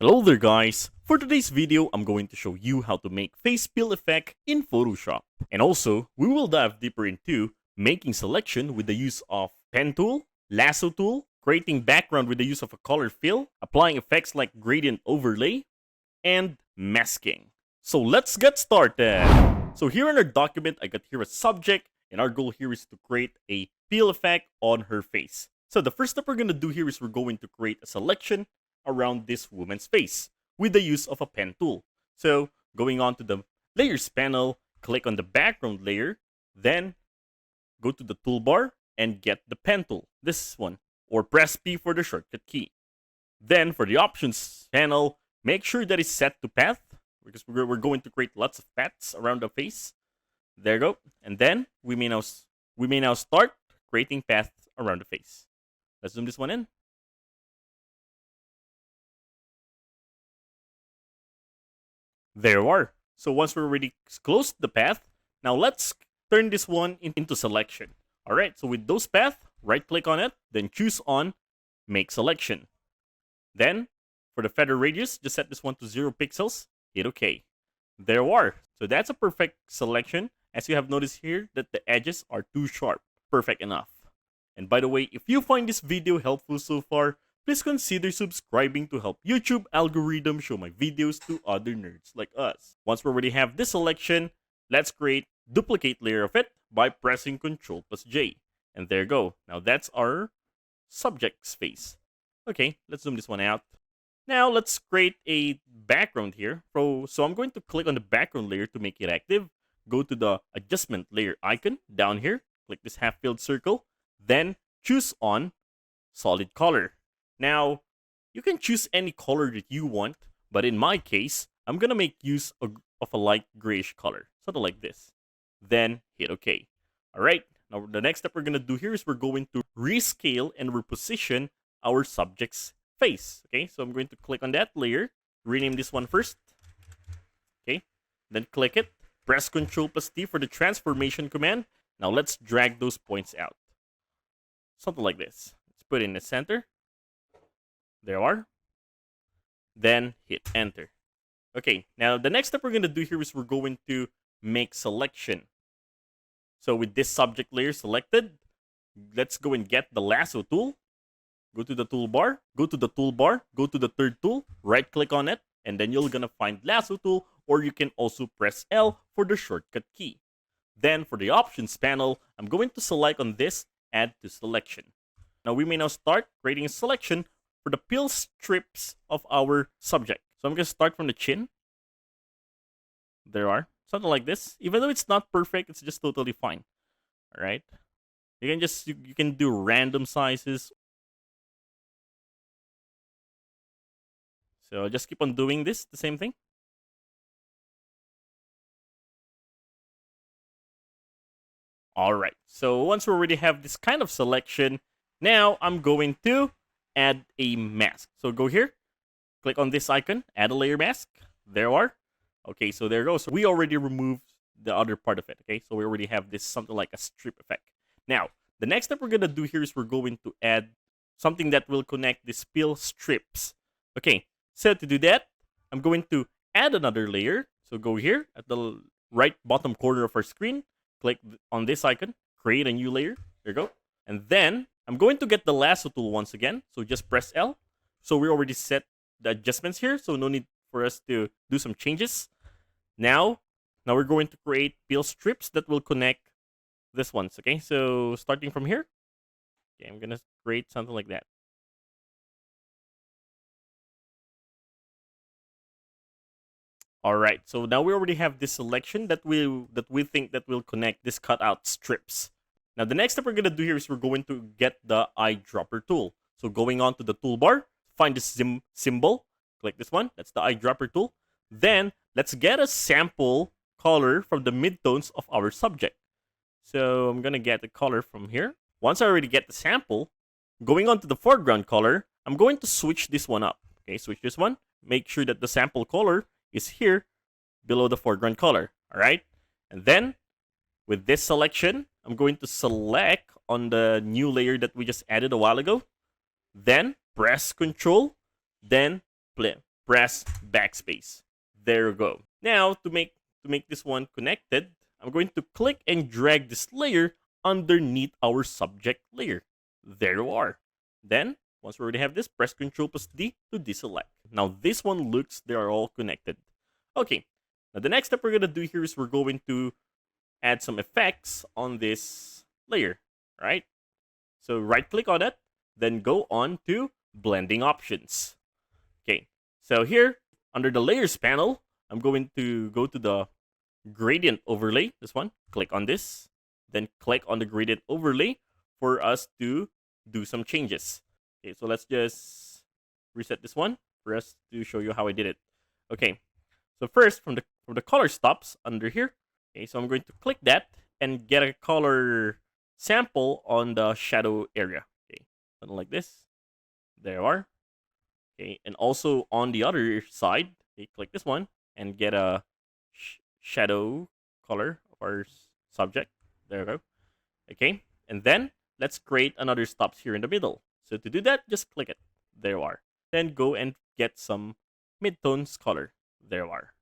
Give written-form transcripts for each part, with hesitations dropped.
Hello there guys! For today's video, I'm going to show you how to make face peel effect in Photoshop. And also, we will dive deeper into making selection with the use of pen tool, lasso tool, creating background with the use of a color fill, applying effects like gradient overlay, and masking. So let's get started! So here in our document, I got here a subject, and our goal here is to create a peel effect on her face. So the first step we're going to do here is we're going to create a selection around this woman's face with the use of a pen tool. So going on to the layers panel, click on the background layer, then go to the toolbar and get the pen tool, this one, or press P for the shortcut key. Then for the options panel, make sure that it's set to path because we're going to create lots of paths around the face. There you go. And then we may now start creating paths around the face. Let's zoom this one in. There we are. So once we're already closed the path, now let's turn this one into selection. Alright, so with those paths, right click on it, then choose on make selection. Then for the feather radius, just set this one to 0 pixels, hit OK. There we are. So that's a perfect selection. As you have noticed here that the edges are too sharp. Perfect enough. And by the way, if you find this video helpful so far, please consider subscribing to help YouTube algorithm show my videos to other nerds like us. Once we already have this selection, let's create duplicate layer of it by pressing Ctrl+J. And there you go. Now that's our subject's face. Okay, let's zoom this one out. Now let's create a background here. So I'm going to click on the background layer to make it active. Go to the adjustment layer icon down here. Click this half-filled circle. Then choose on solid color. Now, you can choose any color that you want, but in my case, I'm going to make use of a light grayish color, something like this. Then hit OK. Alright, now the next step we're going to do here is we're going to rescale and reposition our subject's face. Okay, so I'm going to click on that layer, rename this one first. Okay, then click it, press Ctrl+T for the transformation command. Now let's drag those points out. Something like this. Let's put it in the center. There you are. Then hit enter. Okay, now the next step we're going to do here is we're going to make selection. So with this subject layer selected, let's go and get the lasso tool. Go to the toolbar, go to the third tool, right click on it, and then you're going to find lasso tool, or you can also press L for the shortcut key. Then for the options panel, I'm going to select on this, add to selection. Now we may now start creating a selection for the peel strips of our subject. So I'm going to start from the chin. There are. Something like this. Even though it's not perfect, it's just totally fine. Alright? You can just, you can do random sizes. So just keep on doing this, the same thing. Alright, so once we already have this kind of selection, now I'm going to add a mask. So go here, click on this icon, add a layer mask. There you are. Okay, so there you go. So we already removed the other part of it. Okay, so we already have this something like a strip effect. Now, the next step we're going to do here is we're going to add something that will connect these peel strips. Okay, so to do that, I'm going to add another layer. So go here at the right bottom corner of our screen, click on this icon, create a new layer. There you go. And then I'm going to get the lasso tool once again. So just press L. So we already set the adjustments here. So no need for us to do some changes. Now we're going to create peel strips that will connect this ones. Okay, so starting from here. Okay, I'm going to create something like that. All right, so now we already have this selection that we think that will connect this cutout strips. Now the next step we're going to do here is we're going to get the eyedropper tool. So going on to the toolbar, find this symbol, click this one, that's the eyedropper tool. Then let's get a sample color from the midtones of our subject. So I'm going to get the color from here. Once I already get the sample, going on to the foreground color, I'm going to switch this one up. Okay, switch this one. Make sure that the sample color is here below the foreground color. All right, and then with this selection, I'm going to select on the new layer that we just added a while ago. Then press Control, then press backspace. There you go. Now to make this one connected, I'm going to click and drag this layer underneath our subject layer. There you are. Then once we already have this, press Ctrl plus D to deselect. Now this one looks they are all connected. Okay. Now the next step we're gonna do here is we're going to add some effects on this layer, right? So right click on it, then go on to blending options. Okay, so here under the layers panel, I'm going to go to the gradient overlay, this one, click on this, then click on the gradient overlay for us to do some changes. Okay, so let's just reset this one for us to show you how I did it. Okay, so first from the color stops under here. Okay, so I'm going to click that and get a color sample on the shadow area. Okay, something like this. There you are. Okay, and also on the other side, okay, click this one and get a shadow color of our subject. There you go. Okay, and then let's create another stops here in the middle. So to do that, just click it. There you are. Then go and get some midtones color. There you are.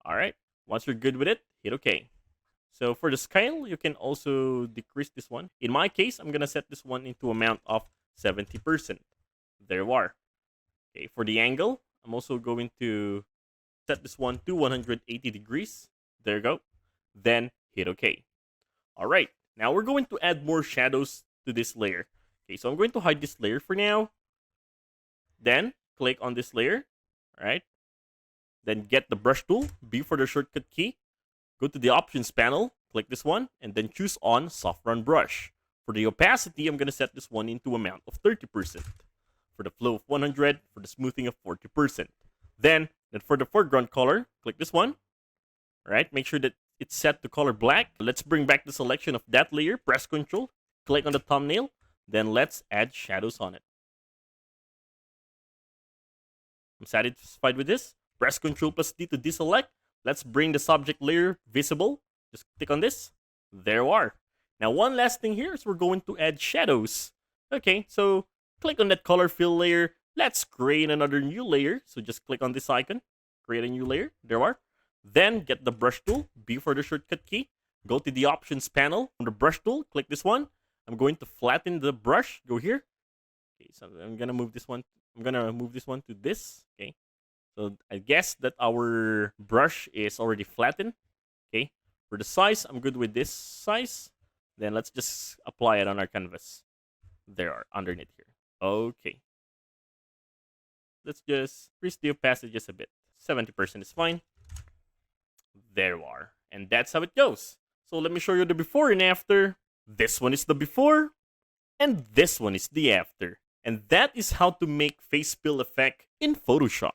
All right. Once you're good with it, hit OK. So for the scale, you can also decrease this one. In my case, I'm going to set this one into amount of 70%. There you are. Okay, for the angle, I'm also going to set this one to 180 degrees. There you go. Then hit OK. All right. Now we're going to add more shadows to this layer. Okay, so I'm going to hide this layer for now. Then click on this layer. All right. Then get the brush tool, B for the shortcut key. Go to the options panel, click this one, and then choose on soft run brush. For the opacity, I'm going to set this one into amount of 30%. For the flow of 100, for the smoothing of 40%. Then for the foreground color, click this one. All right, make sure that it's set to color black. Let's bring back the selection of that layer, press Ctrl, click on the thumbnail, then let's add shadows on it. I'm satisfied with this. Press Ctrl plus D to deselect. Let's bring the subject layer visible. Just click on this. There you are. Now, one last thing here is we're going to add shadows. Okay, so click on that color fill layer. Let's create another new layer. So just click on this icon. Create a new layer. There you are. Then get the brush tool. B for the shortcut key. Go to the options panel. On the brush tool, click this one. I'm going to flatten the brush. Go here. Okay, so I'm going to move this one. I'm going to move this one to this. Okay. So I guess that our brush is already flattened. Okay. For the size, I'm good with this size. Then let's just apply it on our canvas. There are underneath here. Okay. Let's just increase the opacity just a bit. 70% is fine. There you are. And that's how it goes. So let me show you the before and after. This one is the before. And this one is the after. And that is how to make face fill effect in Photoshop.